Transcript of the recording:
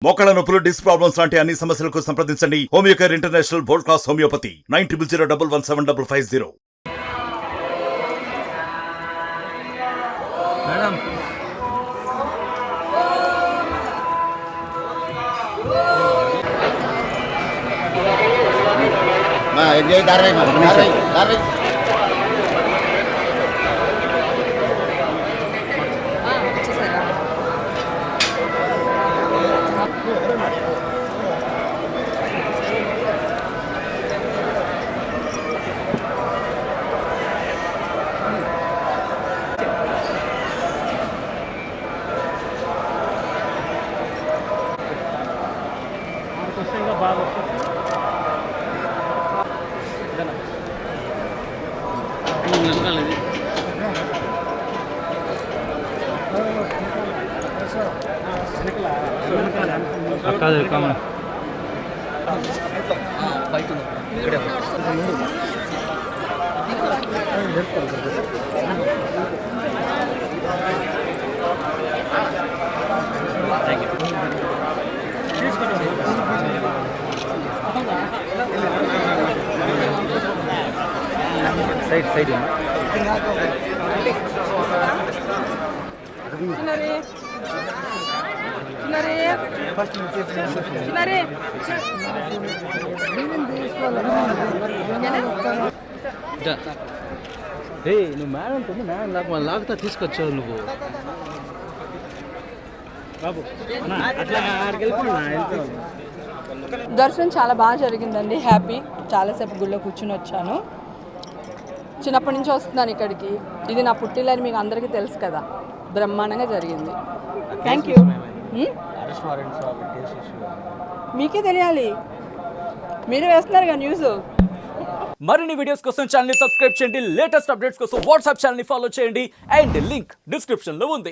మోకాళ్ళ నొప్పులు, disc problems లాంటి అన్ని సమస్యలకు సంప్రదించండి Homeocare international world class homeopathy 9001175550. Madam బాగా కాదు కామన్ సైడ్ సైడ్ నువ్వు మేడం ఉంటుంది మేడం నాకు వాళ్ళు లాగుతా తీసుకొచ్చావు నువ్వు బాబు అట్లా దర్శనం చాలా బాగా జరిగిందండి. హ్యాపీ. చాలాసేపు గుళ్ళో కూర్చుని వచ్చాను. చిన్నప్పటి నుంచి వస్తున్నాను ఇక్కడికి. ఇది నా పుట్టిల్లని మీకు అందరికీ తెలుసు కదా. బ్రహ్మాండంగా జరిగింది. Thank you. మీకే తెలియాలి, మీరే వేస్తున్నారు కదా న్యూస్. మరిన్ని వీడియోస్ కోసం ఛానల్ ని సబ్స్క్రైబ్ చేయండి. లేటెస్ట్ అప్డేట్స్ కోసం వాట్సాప్ ఛానల్ ని ఫాలో చేయండి. అండ్ లింక్ డిస్క్రిప్షన్ లో ఉంది.